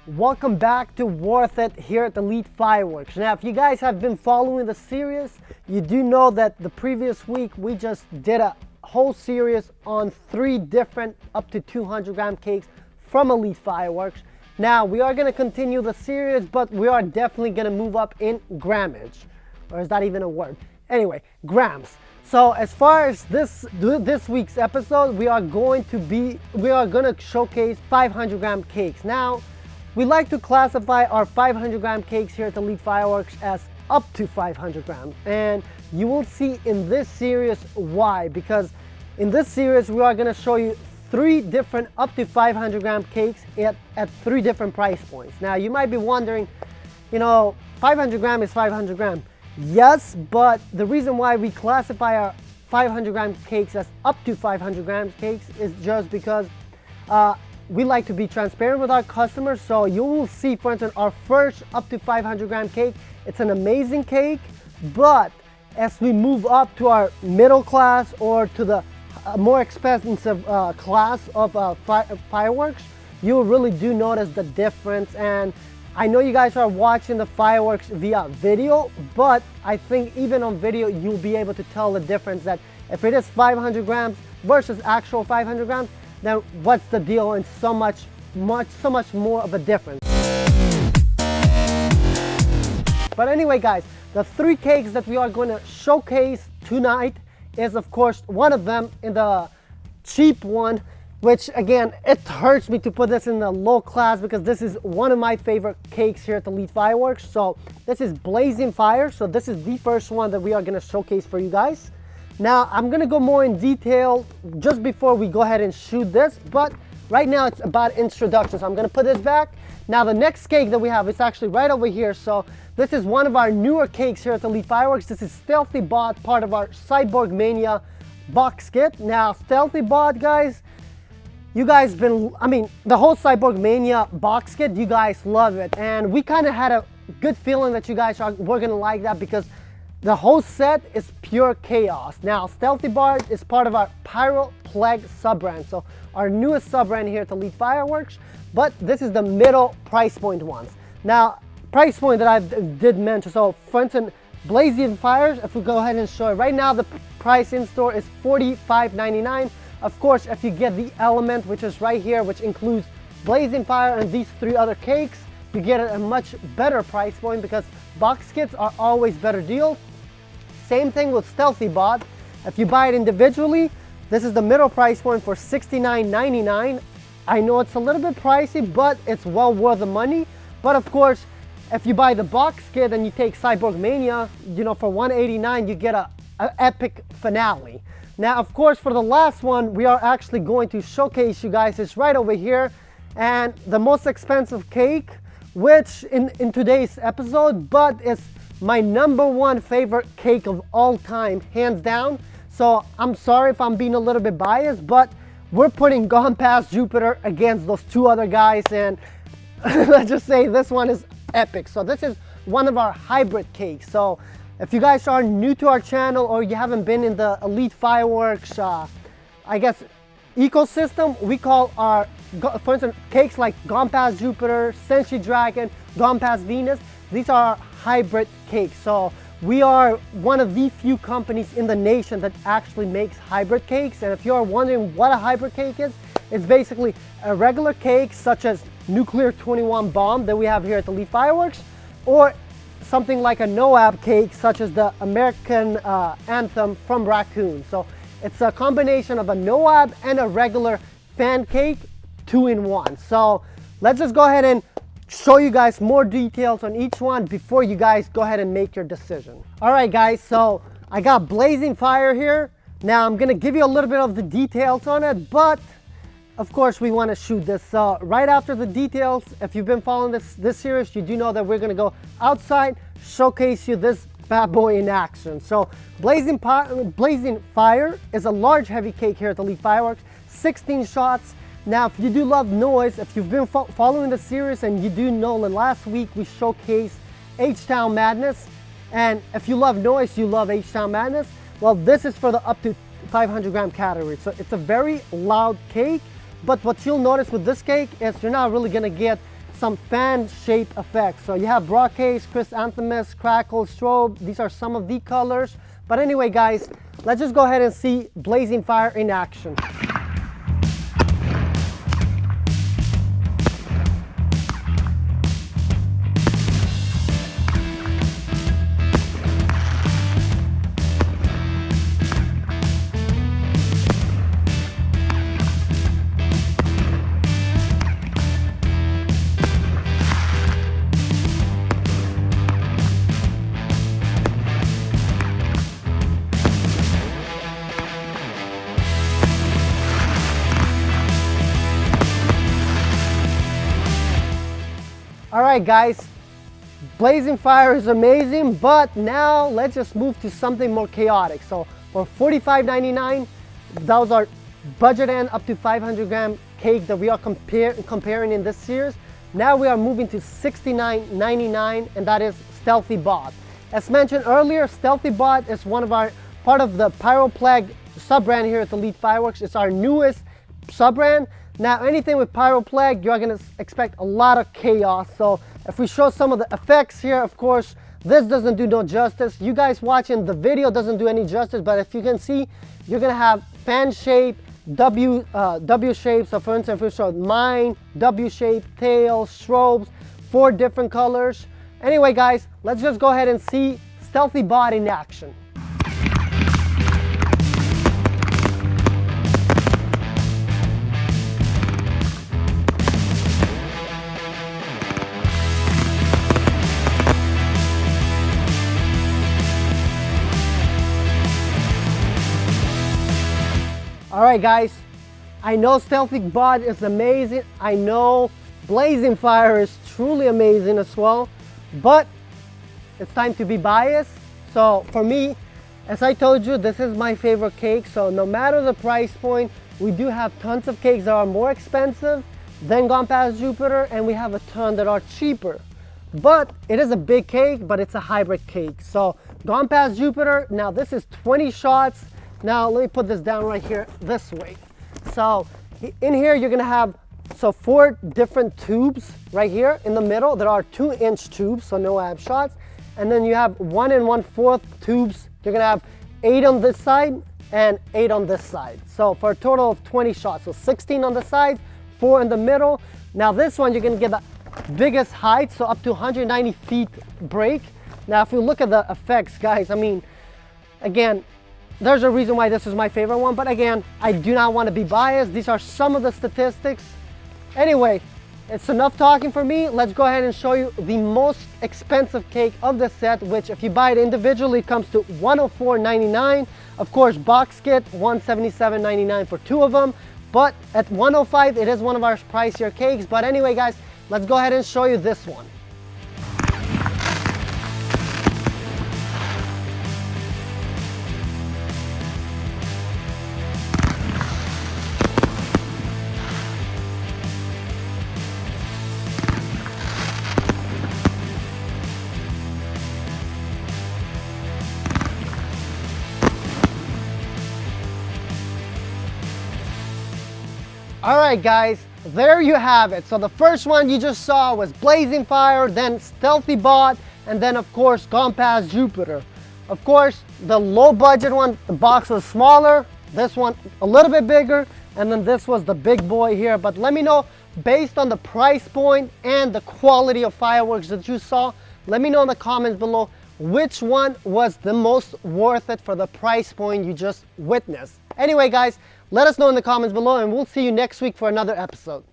Welcome back to Worth It here at Elite Fireworks. Now, if you guys have been following the series, you do know that the previous week we just did a whole series on 3 different up to 200 gram cakes from Elite Fireworks. Now, we are going to continue the series, but we are definitely going to move up in grammage. Or is that even a word? Anyway, grams. So as far as this week's episode, we are going to showcase 500 gram cakes. Now, we like to classify our 500 gram cakes here at Elite Fireworks as up to 500 grams. And you will see in this series why. Because in this series, we are going to show you 3 different up to 500 gram cakes at 3 different price points. Now, you might be wondering, 500 gram is 500 gram. Yes, but the reason why we classify our 500 gram cakes as up to 500 grams cakes is just because we like to be transparent with our customers. So you will see, for instance, our first up to 500 gram cake, it's an amazing cake, but as we move up to our middle class or to the more expensive class of fireworks, you really do notice the difference. And I know you guys are watching the fireworks via video, but I think even on video, you'll be able to tell the difference that if it is 500 grams versus actual 500 grams, then what's the deal, and so much more of a difference. But anyway, guys, the 3 cakes that we are going to showcase tonight is, of course, one of them in the cheap one, which again, it hurts me to put this in the low class because this is one of my favorite cakes here at Elite Fireworks. So this is Blazing Fire. So this is the first one that we are going to showcase for you guys. Now, I'm going to go more in detail just before we go ahead and shoot this, but right now it's about introduction. So I'm going to put this back. Now, the next cake that we have is actually right over here. So this is one of our newer cakes here at Elite Fireworks. This is Stealthy Bot, part of our Cyborg Mania box kit. Now, Stealthy Bot, guys, you guys the whole Cyborg Mania box kit, you guys love it. And we kind of had a good feeling that you guys were going to like that because the whole set is pure chaos. Now, Stealthy Bot is part of our Pyro Fam sub-brand. So our newest sub-brand here at Elite Fireworks, but this is the middle price point ones. Now, price point that I did mention, so for instance, Blazing Fires, if we go ahead and show it, right now the price in store is $45.99. Of course, if you get the element, which is right here, which includes Blazing Fire and these 3 other cakes, you get a much better price point because box kits are always better deals. Same thing with Stealthy Bot. If you buy it individually, this is the middle price point for $69.99. I know it's a little bit pricey, but it's well worth the money. But of course, if you buy the box kit and you take Cyborg Mania, for $189, you get an epic finale. Now, of course, for the last one, we are actually going to showcase you guys. It's right over here. And the most expensive cake, which in today's episode, but it's my #1 favorite cake of all time, hands down. So I'm sorry if I'm being a little bit biased, but we're putting Gone Past Jupiter against those 2 other guys. And let's just say this one is epic. So this is one of our hybrid cakes. So if you guys are new to our channel or you haven't been in the Elite Fireworks, ecosystem, we call our, for instance, cakes like Gone Past Jupiter, Senshi Dragon, Gone Past Venus. These are hybrid cakes. So we are one of the few companies in the nation that actually makes hybrid cakes. And if you're wondering what a hybrid cake is, it's basically a regular cake such as Nuclear 21 Bomb that we have here at Elite Fireworks, or something like a NOAB cake such as the American anthem from Raccoon. So it's a combination of a NOAB and a regular fan cake, 2 in 1. So let's just go ahead and show you guys more details on each one before you guys go ahead and make your decision. All right, guys, so I got Blazing Fire here. Now I'm gonna give you a little bit of the details on it, but of course we want to shoot this. So right after the details, if you've been following this series, you do know that we're gonna go outside, showcase you this bad boy in action. So Blazing Fire is a large heavy cake here at Elite Fireworks, 16 shots. Now, if you do love noise, if you've been following the series and you do know that last week we showcased H-Town Madness, and if you love noise, you love H-Town Madness, well, this is for the up to 500 gram category. So it's a very loud cake, but what you'll notice with this cake is you're not really gonna get some fan shape effects. So you have Broadcase, Chrysanthemum, Crackle, Strobe. These are some of the colors. But anyway, guys, let's just go ahead and see Blazing Fire in action. All right, guys, Blazing Fire is amazing, but now let's just move to something more chaotic. So for $45.99, that was our budget end up to 500 gram cake that we are comparing in this series. Now we are moving to $69.99, and that is Stealthy Bot. As mentioned earlier, Stealthy Bot is part of the Pyro Fam sub-brand here at Elite Fireworks. It's our newest sub-brand. Now, anything with Pyro Fam, you're gonna expect a lot of chaos. So if we show some of the effects here, of course, this doesn't do no justice. You guys watching the video doesn't do any justice, but if you can see, you're gonna have fan shape, W shape. So for instance, if we show mine, W shape, tails, strobes, 4 different colors. Anyway, guys, let's just go ahead and see Stealthy Bot in action. All right, guys, I know Stealthy Bot is amazing. I know Blazing Fire is truly amazing as well, but it's time to be biased. So for me, as I told you, this is my favorite cake. So no matter the price point, we do have tons of cakes that are more expensive than Gone Past Jupiter, and we have a ton that are cheaper. But it is a big cake, but it's a hybrid cake. So Gone Past Jupiter, now this is 20 shots. Now let me put this down right here this way. So in here you're gonna have 4 different tubes right here in the middle. There are 2-inch tubes, so no ab shots. And then you have 1 1/4 tubes. You're gonna have 8 on this side and 8 on this side. So for a total of 20 shots. So 16 on the sides, 4 in the middle. Now this one you're gonna get the biggest height, so up to 190 feet break. Now if we look at the effects, guys, I mean, again, there's a reason why this is my favorite one, but again, I do not want to be biased. These are some of the statistics. Anyway, it's enough talking for me. Let's go ahead and show you the most expensive cake of the set, which if you buy it individually, it comes to $104.99. Of course, box kit, $177.99 for 2 of them. But at $105, it is one of our pricier cakes. But anyway, guys, let's go ahead and show you this one. All right, guys, there you have it. So the first one you just saw was Blazing Fire, then Stealthy Bot, and then of course Gone Past Jupiter. Of course, the low budget one, the box was smaller, this one a little bit bigger, and then this was the big boy here. But let me know, based on the price point and the quality of fireworks that you saw, let me know in the comments below which one was the most worth it for the price point you just witnessed. Anyway, guys, let us know in the comments below, and we'll see you next week for another episode.